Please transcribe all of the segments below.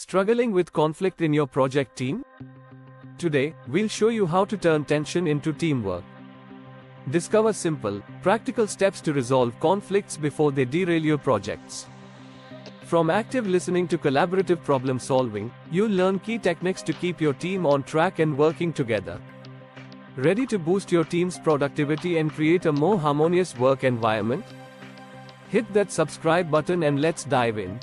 Struggling with conflict in your project team? Today, we'll show you how to turn tension into teamwork. Discover simple, practical steps to resolve conflicts before they derail your projects. From active listening to collaborative problem solving, you'll learn key techniques to keep your team on track and working together. Ready to boost your team's productivity and create a more harmonious work environment? Hit that subscribe button and let's dive in.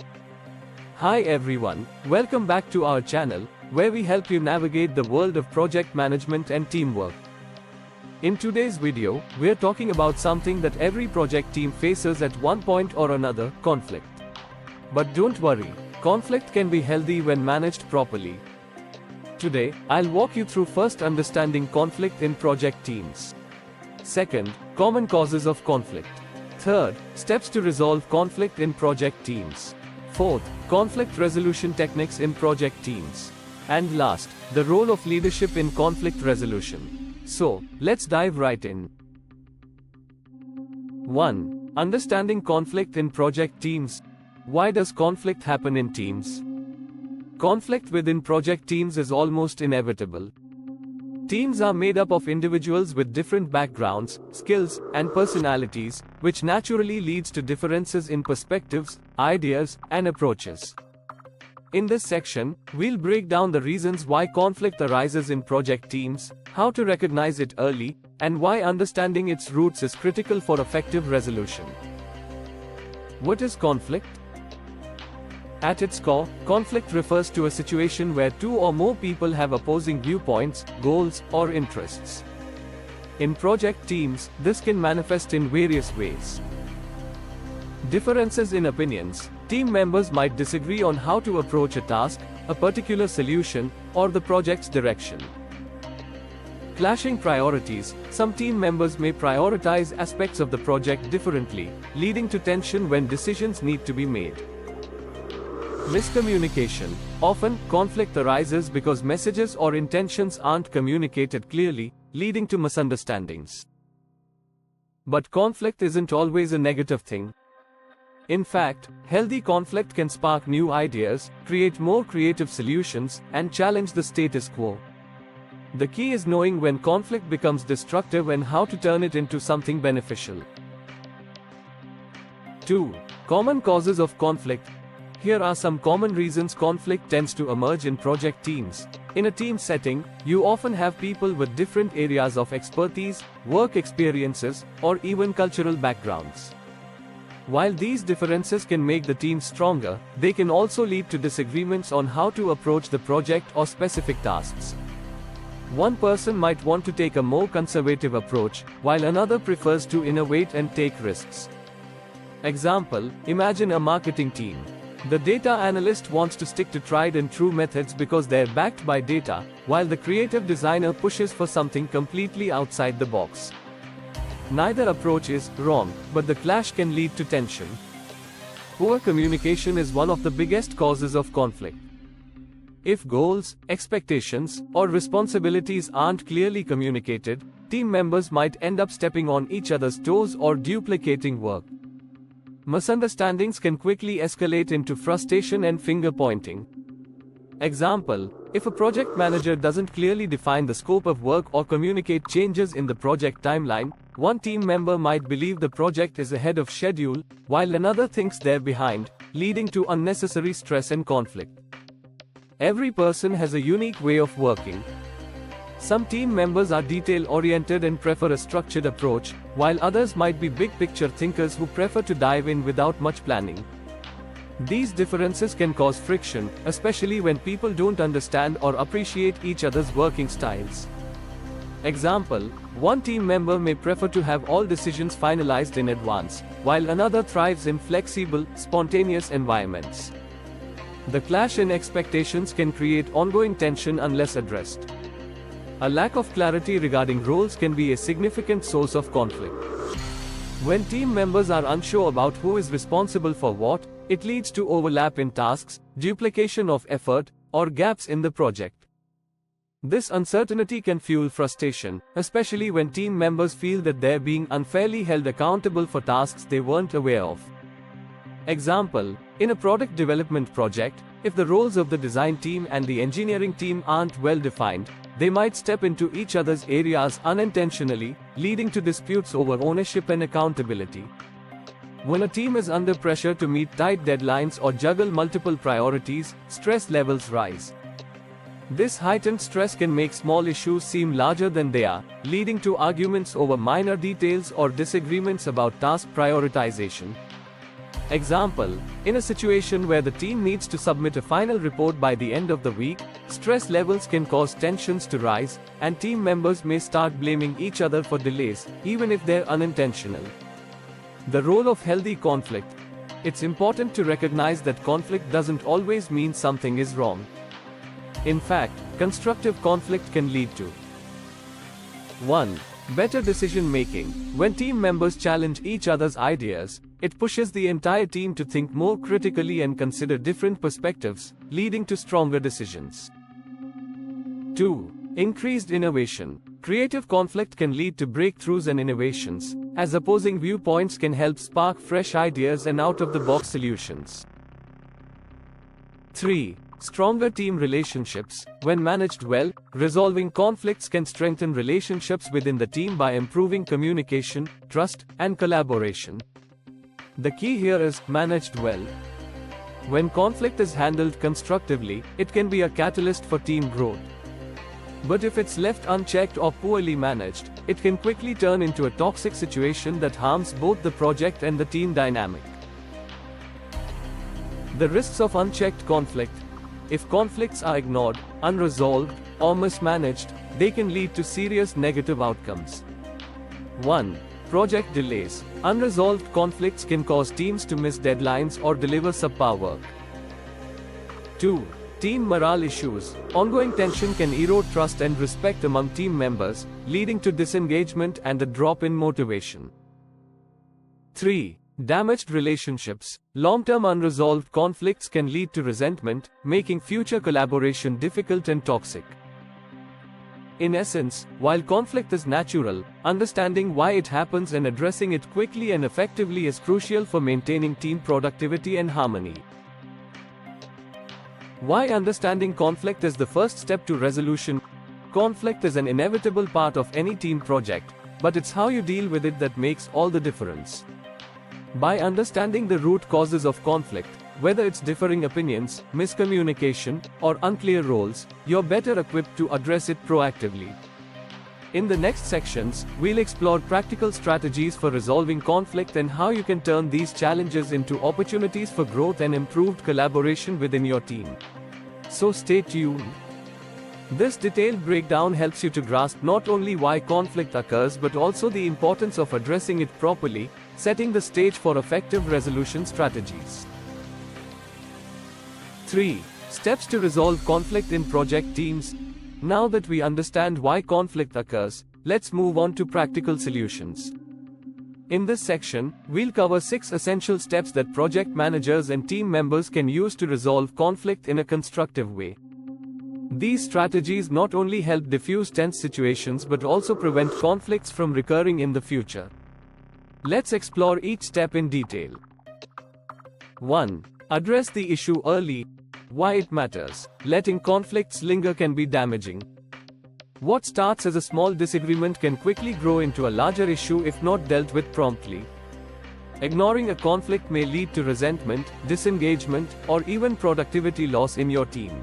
Hi everyone, welcome back to our channel, where we help you navigate the world of project management and teamwork. In today's video, we're talking about something that every project team faces at one point or another: conflict. But don't worry, conflict can be healthy when managed properly. Today, I'll walk you through first understanding conflict in project teams. Second, common causes of conflict. Third, steps to resolve conflict in project teams. Fourth, conflict resolution techniques in project teams. And last, the role of leadership in conflict resolution. So, let's dive right in. 1. Understanding conflict in project teams. Why does conflict happen in teams? Conflict within project teams is almost inevitable. Teams are made up of individuals with different backgrounds, skills, and personalities, which naturally leads to differences in perspectives, ideas, and approaches. In this section, we'll break down the reasons why conflict arises in project teams, how to recognize it early, and why understanding its roots is critical for effective resolution. What is conflict? At its core, conflict refers to a situation where two or more people have opposing viewpoints, goals, or interests. In project teams, this can manifest in various ways. Differences in opinions. Team members might disagree on how to approach a task, a particular solution, or the project's direction. Clashing priorities. Some team members may prioritize aspects of the project differently, leading to tension when decisions need to be made. Miscommunication. Often, conflict arises because messages or intentions aren't communicated clearly, leading to misunderstandings. But conflict isn't always a negative thing. In fact, healthy conflict can spark new ideas, create more creative solutions, and challenge the status quo. The key is knowing when conflict becomes destructive and how to turn it into something beneficial. 2. Common causes of conflict. Here are some common reasons conflict tends to emerge in project teams. In a team setting, you often have people with different areas of expertise, work experiences, or even cultural backgrounds. While these differences can make the team stronger, they can also lead to disagreements on how to approach the project or specific tasks. One person might want to take a more conservative approach, while another prefers to innovate and take risks. Example: imagine a marketing team. The data analyst wants to stick to tried and true methods because they're backed by data, while the creative designer pushes for something completely outside the box. Neither approach is wrong, but the clash can lead to tension. Poor communication is one of the biggest causes of conflict. If goals, expectations, or responsibilities aren't clearly communicated, team members might end up stepping on each other's toes or duplicating work. Misunderstandings can quickly escalate into frustration and finger-pointing. Example: if a project manager doesn't clearly define the scope of work or communicate changes in the project timeline, one team member might believe the project is ahead of schedule, while another thinks they're behind, leading to unnecessary stress and conflict. Every person has a unique way of working. Some team members are detail-oriented and prefer a structured approach, while others might be big-picture thinkers who prefer to dive in without much planning. These differences can cause friction, especially when people don't understand or appreciate each other's working styles. Example: one team member may prefer to have all decisions finalized in advance, while another thrives in flexible, spontaneous environments. The clash in expectations can create ongoing tension unless addressed. A lack of clarity regarding roles can be a significant source of conflict. When team members are unsure about who is responsible for what, it leads to overlap in tasks, duplication of effort, or gaps in the project. This uncertainty can fuel frustration, especially when team members feel that they're being unfairly held accountable for tasks they weren't aware of. Example: in a product development project, If the roles of the design team and the engineering team aren't well defined, they might step into each other's areas unintentionally, leading to disputes over ownership and accountability. When a team is under pressure to meet tight deadlines or juggle multiple priorities, stress levels rise. This heightened stress can make small issues seem larger than they are, leading to arguments over minor details or disagreements about task prioritization. Example: in a situation where the team needs to submit a final report by the end of the week, stress levels can cause tensions to rise, and team members may start blaming each other for delays, even if they're unintentional. The role of healthy conflict. It's important to recognize that conflict doesn't always mean something is wrong. In fact, constructive conflict can lead to 1. Better decision making. When team members challenge each other's ideas, it pushes the entire team to think more critically and consider different perspectives, leading to stronger decisions. 2. Increased innovation. Creative conflict can lead to breakthroughs and innovations, as opposing viewpoints can help spark fresh ideas and out-of-the-box solutions. 3. Stronger team relationships. When managed well, resolving conflicts can strengthen relationships within the team by improving communication, trust, and collaboration. The key here is managed well. When conflict is handled constructively, it can be a catalyst for team growth. But if it's left unchecked or poorly managed, it can quickly turn into a toxic situation that harms both the project and the team dynamic. The risks of unchecked conflict. If conflicts are ignored, unresolved, or mismanaged, they can lead to serious negative outcomes. 1. Project delays. Unresolved conflicts can cause teams to miss deadlines or deliver subpar work. 2. Team morale issues. Ongoing tension can erode trust and respect among team members, leading to disengagement and a drop in motivation. 3. Damaged relationships. Long-term unresolved conflicts can lead to resentment, making future collaboration difficult and toxic. In essence, while conflict is natural, understanding why it happens and addressing it quickly and effectively is crucial for maintaining team productivity and harmony. Why understanding conflict is the first step to resolution. Conflict is an inevitable part of any team project, but it's how you deal with it that makes all the difference. By understanding the root causes of conflict, whether it's differing opinions, miscommunication, or unclear roles, you're better equipped to address it proactively. In the next sections, we'll explore practical strategies for resolving conflict and how you can turn these challenges into opportunities for growth and improved collaboration within your team. So stay tuned. This detailed breakdown helps you to grasp not only why conflict occurs but also the importance of addressing it properly, setting the stage for effective resolution strategies. 3. Steps to resolve conflict in project teams. Now that we understand why conflict occurs, let's move on to practical solutions. In this section, we'll cover 6 essential steps that project managers and team members can use to resolve conflict in a constructive way. These strategies not only help diffuse tense situations but also prevent conflicts from recurring in the future. Let's explore each step in detail. 1. Address the issue early. Why it matters. Letting conflicts linger can be damaging. What starts as a small disagreement can quickly grow into a larger issue if not dealt with promptly. Ignoring a conflict may lead to resentment, disengagement, or even productivity loss in your team.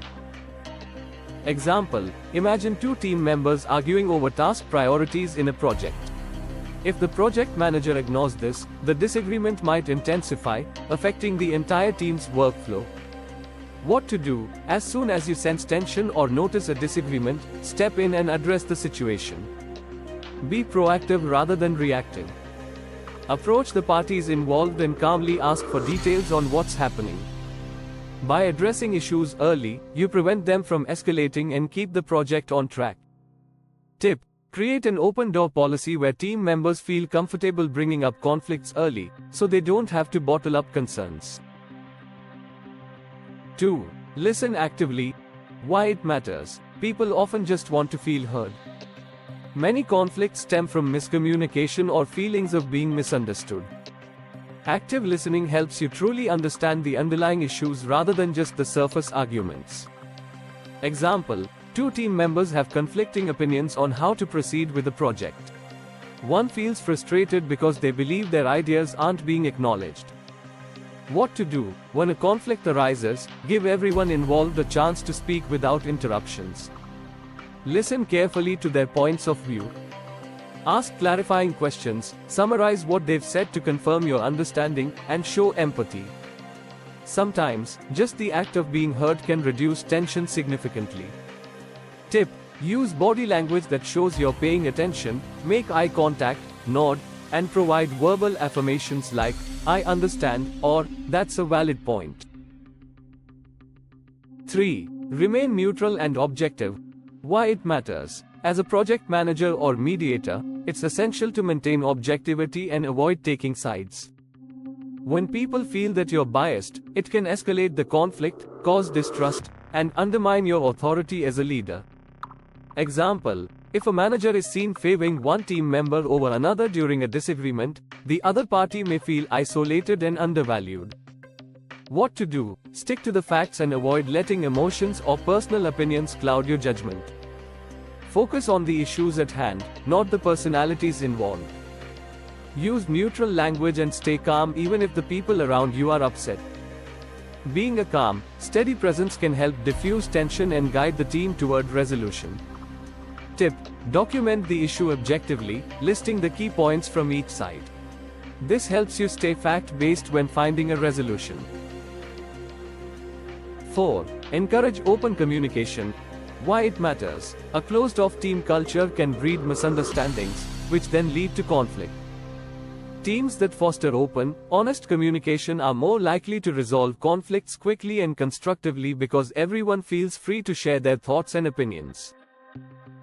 Example: imagine 2 team members arguing over task priorities in a project. If the project manager ignores this, the disagreement might intensify, affecting the entire team's workflow. What to do? As soon as you sense tension or notice a disagreement, step in and address the situation. Be proactive rather than reactive. Approach the parties involved and calmly ask for details on what's happening. By addressing issues early, you prevent them from escalating and keep the project on track. Tip: create an open-door policy where team members feel comfortable bringing up conflicts early, so they don't have to bottle up concerns. 2. Listen actively. Why it matters. People often just want to feel heard. Many conflicts stem from miscommunication or feelings of being misunderstood. Active listening helps you truly understand the underlying issues rather than just the surface arguments. Example: two team members have conflicting opinions on how to proceed with a project. One feels frustrated because they believe their ideas aren't being acknowledged. What to do? When a conflict arises, give everyone involved a chance to speak without interruptions. Listen carefully to their points of view. Ask clarifying questions, summarize what they've said to confirm your understanding, and show empathy. Sometimes, just the act of being heard can reduce tension significantly. Tip: use body language that shows you're paying attention, make eye contact, nod, and provide verbal affirmations like, "I understand," or "That's a valid point." 3. Remain neutral and objective. Why it matters. As a project manager or mediator, it's essential to maintain objectivity and avoid taking sides. When people feel that you're biased, it can escalate the conflict, cause distrust, and undermine your authority as a leader. Example: if a manager is seen favoring one team member over another during a disagreement, the other party may feel isolated and undervalued. What to do? Stick to the facts and avoid letting emotions or personal opinions cloud your judgment. Focus on the issues at hand, not the personalities involved. Use neutral language and stay calm even if the people around you are upset. Being a calm, steady presence can help diffuse tension and guide the team toward resolution. Tip: document the issue objectively, listing the key points from each side. This helps you stay fact-based when finding a resolution. 4. Encourage open communication. Why it matters. A closed-off team culture can breed misunderstandings, which then lead to conflict. Teams that foster open, honest communication are more likely to resolve conflicts quickly and constructively because everyone feels free to share their thoughts and opinions.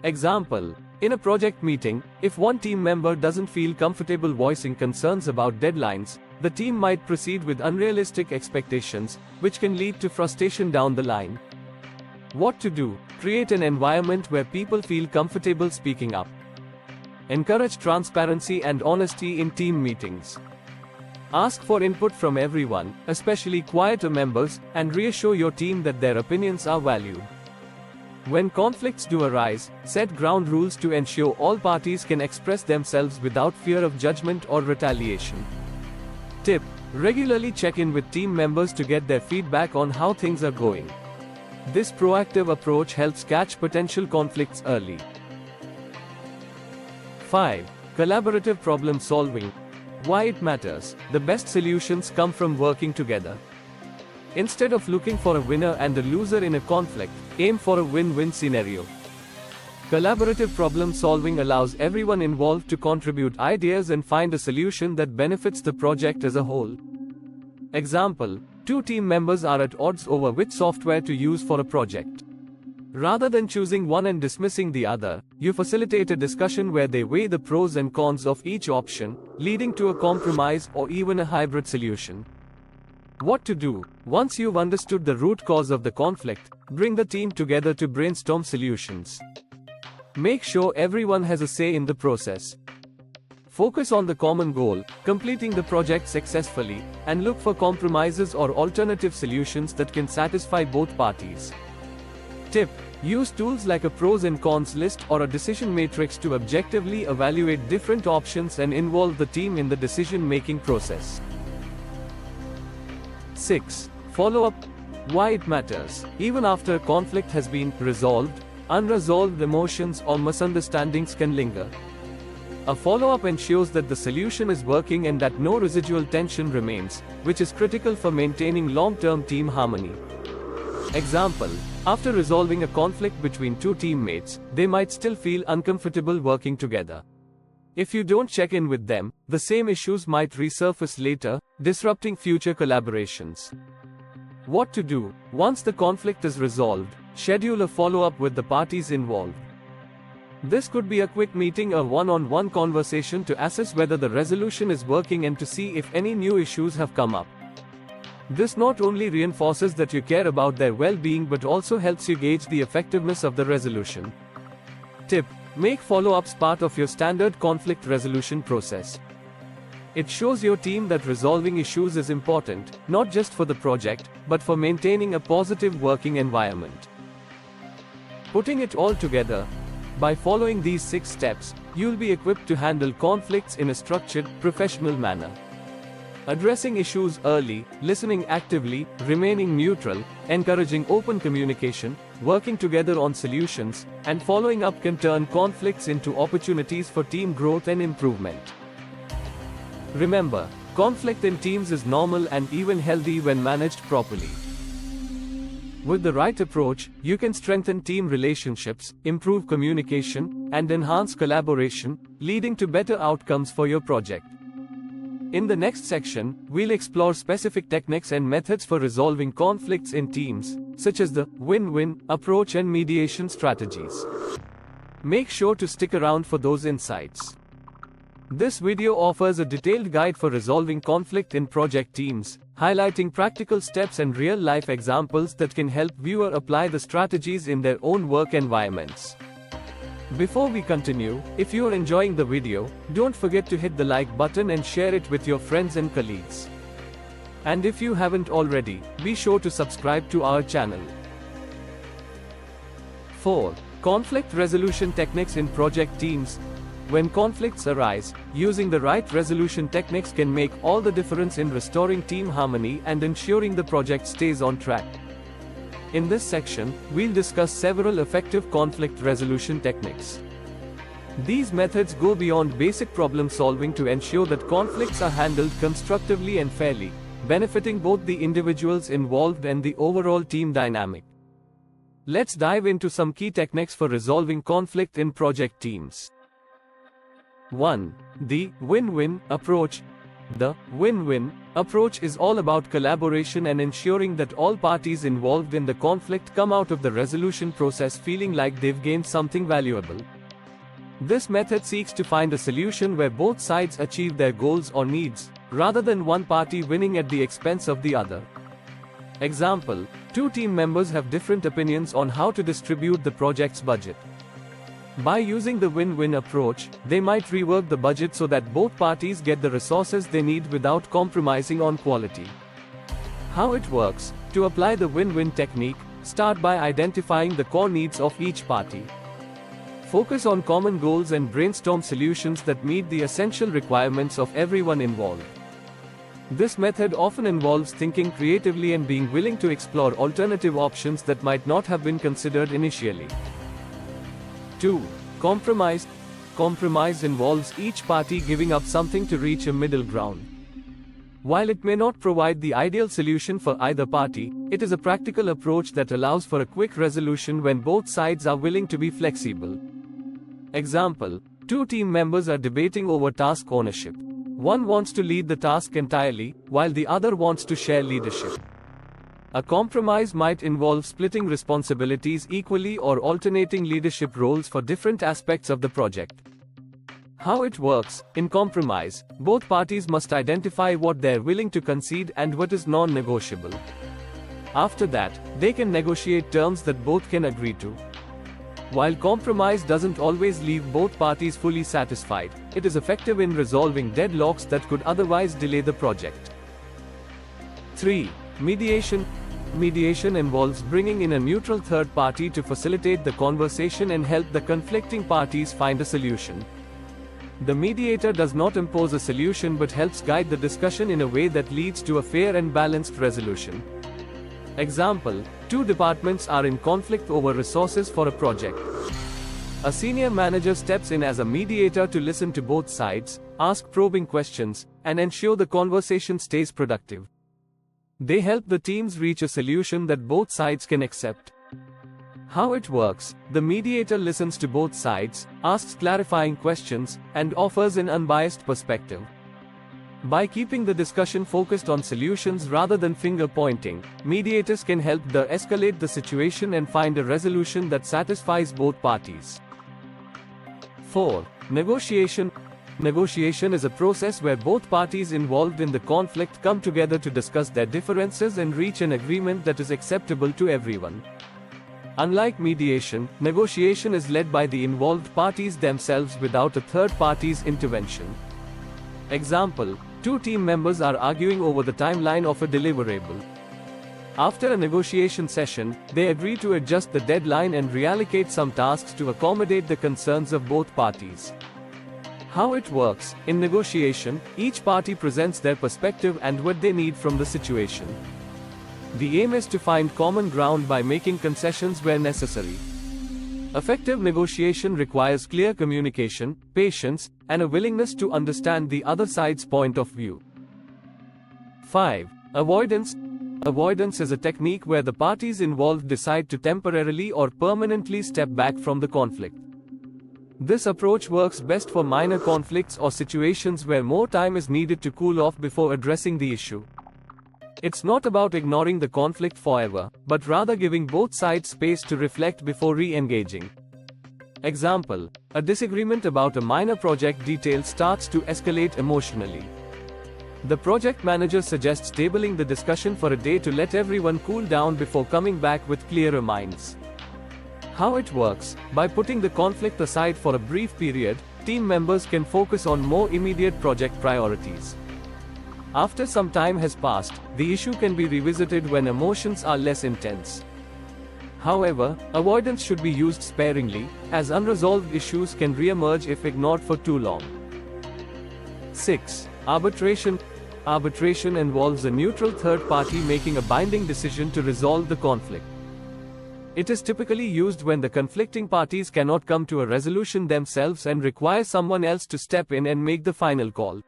Example: in a project meeting, if one team member doesn't feel comfortable voicing concerns about deadlines, the team might proceed with unrealistic expectations, which can lead to frustration down the line. What to do? Create an environment where people feel comfortable speaking up. Encourage transparency and honesty in team meetings. Ask for input from everyone, especially quieter members, and reassure your team that their opinions are valued. When conflicts do arise, set ground rules to ensure all parties can express themselves without fear of judgment or retaliation. Tip: regularly check in with team members to get their feedback on how things are going. This proactive approach helps catch potential conflicts early. 5. Collaborative problem solving. Why it matters. The best solutions come from working together. Instead of looking for a winner and a loser in a conflict, aim for a win-win scenario. Collaborative problem solving allows everyone involved to contribute ideas and find a solution that benefits the project as a whole. Example: two team members are at odds over which software to use for a project. Rather than choosing one and dismissing the other, you facilitate a discussion where they weigh the pros and cons of each option, leading to a compromise or even a hybrid solution. What to do? Once you've understood the root cause of the conflict, bring the team together to brainstorm solutions. Make sure everyone has a say in the process. Focus on the common goal, completing the project successfully, and look for compromises or alternative solutions that can satisfy both parties. Tip: use tools like a pros and cons list or a decision matrix to objectively evaluate different options and involve the team in the decision-making process. 6. Follow-up. Why it matters. Even after a conflict has been resolved, unresolved emotions or misunderstandings can linger. A follow-up ensures that the solution is working and that no residual tension remains, which is critical for maintaining long-term team harmony. Example: after resolving a conflict between two teammates, they might still feel uncomfortable working together. If you don't check in with them, the same issues might resurface later, disrupting future collaborations. What to do? Once the conflict is resolved, schedule a follow-up with the parties involved. This could be a quick meeting or one-on-one conversation to assess whether the resolution is working and to see if any new issues have come up. This not only reinforces that you care about their well-being but also helps you gauge the effectiveness of the resolution. Tip: make follow-ups part of your standard conflict resolution process. It shows your team that resolving issues is important, not just for the project, but for maintaining a positive working environment. Putting it all together, by following these 6 steps, you'll be equipped to handle conflicts in a structured, professional manner. Addressing issues early, listening actively, remaining neutral, encouraging open communication, working together on solutions, and following up can turn conflicts into opportunities for team growth and improvement. Remember, conflict in teams is normal and even healthy when managed properly. With the right approach, you can strengthen team relationships, improve communication, and enhance collaboration, leading to better outcomes for your project. In the next section, we'll explore specific techniques and methods for resolving conflicts in teams, such as the win-win approach and mediation strategies. Make sure to stick around for those insights. This video offers a detailed guide for resolving conflict in project teams, highlighting practical steps and real-life examples that can help viewers apply the strategies in their own work environments. Before we continue, if you are enjoying the video, don't forget to hit the like button and share it with your friends and colleagues. And if you haven't already, be sure to subscribe to our channel. 4. Conflict resolution techniques in project teams. When conflicts arise, using the right resolution techniques can make all the difference in restoring team harmony and ensuring the project stays on track. In this section, we'll discuss several effective conflict resolution techniques. These methods go beyond basic problem solving to ensure that conflicts are handled constructively and fairly, benefiting both the individuals involved and the overall team dynamic. Let's dive into some key techniques for resolving conflict in project teams. 1. The win-win approach. The win-win approach is all about collaboration and ensuring that all parties involved in the conflict come out of the resolution process feeling like they've gained something valuable. This method seeks to find a solution where both sides achieve their goals or needs, rather than one party winning at the expense of the other. Example: 2 team members have different opinions on how to distribute the project's budget. By using the win-win approach, they might rework the budget so that both parties get the resources they need without compromising on quality. How it works: to apply the win-win technique, start by identifying the core needs of each party. Focus on common goals and brainstorm solutions that meet the essential requirements of everyone involved. This method often involves thinking creatively and being willing to explore alternative options that might not have been considered initially. 2. Compromise. Compromise involves each party giving up something to reach a middle ground. While it may not provide the ideal solution for either party, it is a practical approach that allows for a quick resolution when both sides are willing to be flexible. Example: 2 team members are debating over task ownership. One wants to lead the task entirely, while the other wants to share leadership. A compromise might involve splitting responsibilities equally or alternating leadership roles for different aspects of the project. How it works: in compromise, both parties must identify what they're willing to concede and what is non-negotiable. After that, they can negotiate terms that both can agree to. While compromise doesn't always leave both parties fully satisfied, it is effective in resolving deadlocks that could otherwise delay the project. 3. Mediation. Mediation involves bringing in a neutral third party to facilitate the conversation and help the conflicting parties find a solution. The mediator does not impose a solution but helps guide the discussion in a way that leads to a fair and balanced resolution. Example: 2 departments are in conflict over resources for a project. A senior manager steps in as a mediator to listen to both sides, ask probing questions, and ensure the conversation stays productive. They help the teams reach a solution that both sides can accept. How it works: the mediator listens to both sides, asks clarifying questions, and offers an unbiased perspective. By keeping the discussion focused on solutions rather than finger-pointing, mediators can help de-escalate the situation and find a resolution that satisfies both parties. 4. Negotiation. Negotiation is a process where both parties involved in the conflict come together to discuss their differences and reach an agreement that is acceptable to everyone. Unlike mediation, negotiation is led by the involved parties themselves without a third party's intervention. Example: two team members are arguing over the timeline of a deliverable. After a negotiation session, they agree to adjust the deadline and reallocate some tasks to accommodate the concerns of both parties. How it works: in negotiation, each party presents their perspective and what they need from the situation. The aim is to find common ground by making concessions where necessary. Effective negotiation requires clear communication, patience, and a willingness to understand the other side's point of view. 5. Avoidance. Avoidance is a technique where the parties involved decide to temporarily or permanently step back from the conflict. This approach works best for minor conflicts or situations where more time is needed to cool off before addressing the issue. It's not about ignoring the conflict forever, but rather giving both sides space to reflect before re-engaging. Example: a disagreement about a minor project detail starts to escalate emotionally. The project manager suggests tabling the discussion for a day to let everyone cool down before coming back with clearer minds. How it works: by putting the conflict aside for a brief period, team members can focus on more immediate project priorities. After some time has passed, the issue can be revisited when emotions are less intense. However, avoidance should be used sparingly, as unresolved issues can re-emerge if ignored for too long. 6. Arbitration. Arbitration involves a neutral third party making a binding decision to resolve the conflict. It is typically used when the conflicting parties cannot come to a resolution themselves and require someone else to step in and make the final call.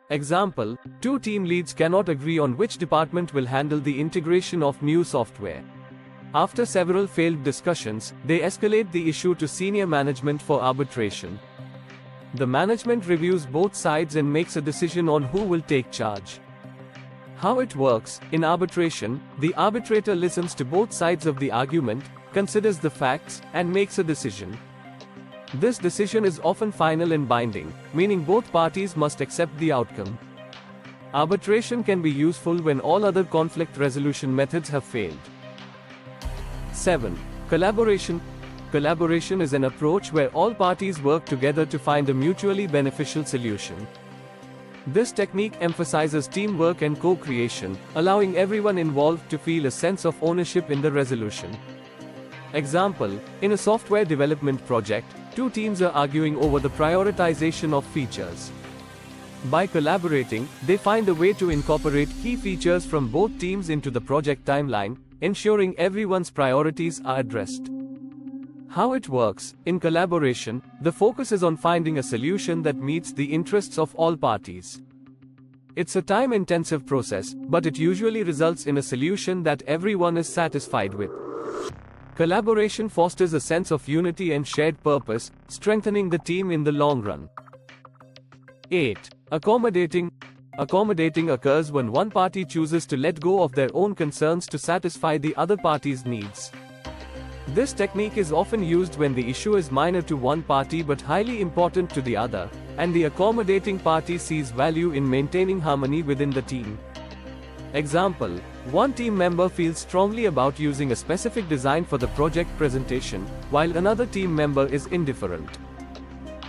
Example: two team leads cannot agree on which department will handle the integration of new software. After several failed discussions, they escalate the issue to senior management for arbitration. The management reviews both sides and makes a decision on who will take charge. How it works: in arbitration, the arbitrator listens to both sides of the argument, considers the facts, and makes a decision. This decision is often final and binding, meaning both parties must accept the outcome. Arbitration can be useful when all other conflict resolution methods have failed. 7. Collaboration. Collaboration is an approach where all parties work together to find a mutually beneficial solution. This technique emphasizes teamwork and co-creation, allowing everyone involved to feel a sense of ownership in the resolution. Example: in a software development project, two teams are arguing over the prioritization of features. By collaborating, they find a way to incorporate key features from both teams into the project timeline, ensuring everyone's priorities are addressed. How it works: in collaboration, the focus is on finding a solution that meets the interests of all parties. It's a time-intensive process, but it usually results in a solution that everyone is satisfied with. Collaboration fosters a sense of unity and shared purpose, strengthening the team in the long run. 8. Accommodating. Accommodating occurs when one party chooses to let go of their own concerns to satisfy the other party's needs. This technique is often used when the issue is minor to one party but highly important to the other, and the accommodating party sees value in maintaining harmony within the team. Example: one team member feels strongly about using a specific design for the project presentation, while another team member is indifferent.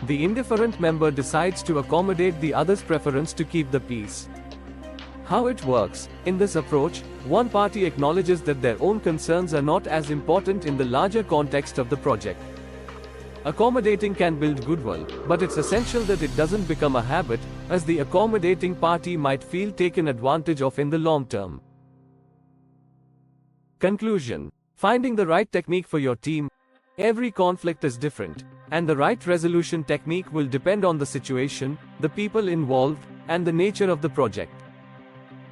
The indifferent member decides to accommodate the other's preference to keep the peace. How it works: in this approach, one party acknowledges that their own concerns are not as important in the larger context of the project. Accommodating can build goodwill, but it's essential that it doesn't become a habit, as the accommodating party might feel taken advantage of in the long term. Conclusion: finding the right technique for your team. Every conflict is different, and the right resolution technique will depend on the situation, the people involved, and the nature of the project.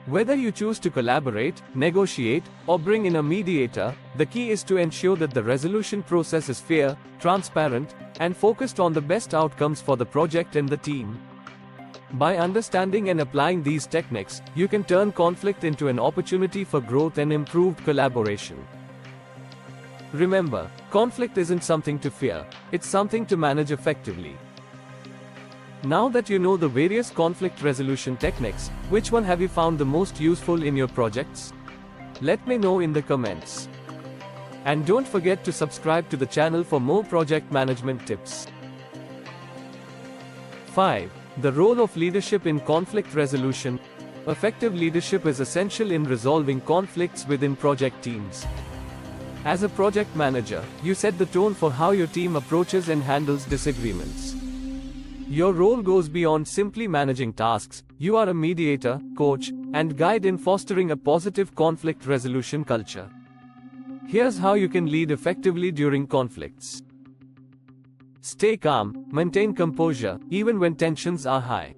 Whether you choose to collaborate, negotiate, or bring in a mediator, the key is to ensure that the resolution process is fair, transparent, and focused on the best outcomes for the project and the team. By understanding and applying these techniques, you can turn conflict into an opportunity for growth and improved collaboration. Remember, conflict isn't something to fear, it's something to manage effectively. Now that you know the various conflict resolution techniques, which one have you found the most useful in your projects? Let me know in the comments. And don't forget to subscribe to the channel for more project management tips. 5. The role of leadership in conflict resolution. Effective leadership is essential in resolving conflicts within project teams. As a project manager, you set the tone for how your team approaches and handles disagreements. Your role goes beyond simply managing tasks. You are a mediator, coach, and guide in fostering a positive conflict resolution culture. Here's how you can lead effectively during conflicts. Stay calm, maintain composure, even when tensions are high.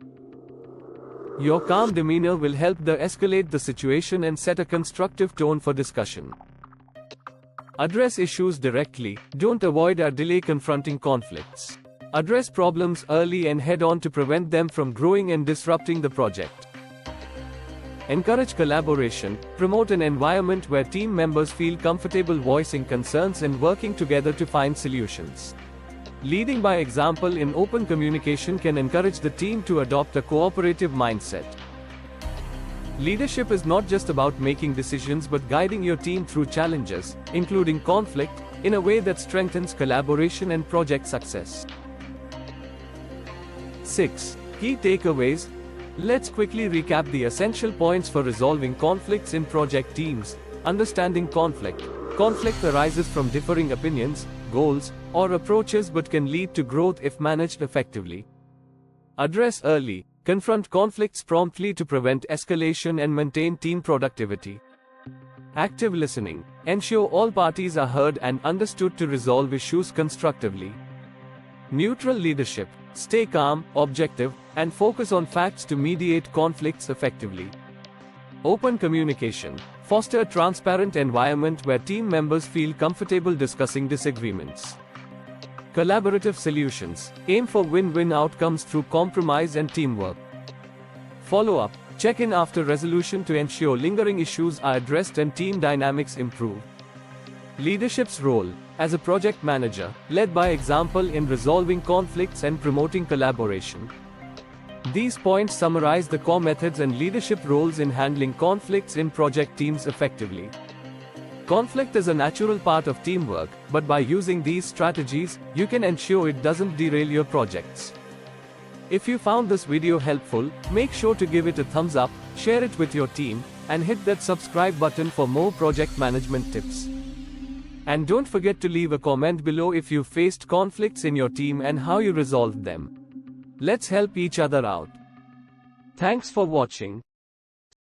Your calm demeanor will help de-escalate the situation and set a constructive tone for discussion. Address issues directly, don't avoid or delay confronting conflicts. Address problems early and head on to prevent them from growing and disrupting the project. Encourage collaboration, promote an environment where team members feel comfortable voicing concerns and working together to find solutions. Leading by example in open communication can encourage the team to adopt a cooperative mindset. Leadership is not just about making decisions but guiding your team through challenges, including conflict, in a way that strengthens collaboration and project success. 6. Key takeaways. Let's quickly recap the essential points for resolving conflicts in project teams. Understanding conflict. Conflict arises from differing opinions, goals, or approaches but can lead to growth if managed effectively. Address early. Confront conflicts promptly to prevent escalation and maintain team productivity. Active listening. Ensure all parties are heard and understood to resolve issues constructively. Neutral leadership. Stay calm, objective, and focus on facts to mediate conflicts effectively. Open communication. Foster a transparent environment where team members feel comfortable discussing disagreements. Collaborative solutions. Aim for win-win outcomes through compromise and teamwork. Follow-up. Check in after resolution to ensure lingering issues are addressed and team dynamics improve. Leadership's role. As a project manager, led by example in resolving conflicts and promoting collaboration. These points summarize the core methods and leadership roles in handling conflicts in project teams effectively. Conflict is a natural part of teamwork, but by using these strategies, you can ensure it doesn't derail your projects. If you found this video helpful, make sure to give it a thumbs up, share it with your team, and hit that subscribe button for more project management tips. And don't forget to leave a comment below if you faced conflicts in your team and how you resolved them. Let's help each other out. Thanks for watching.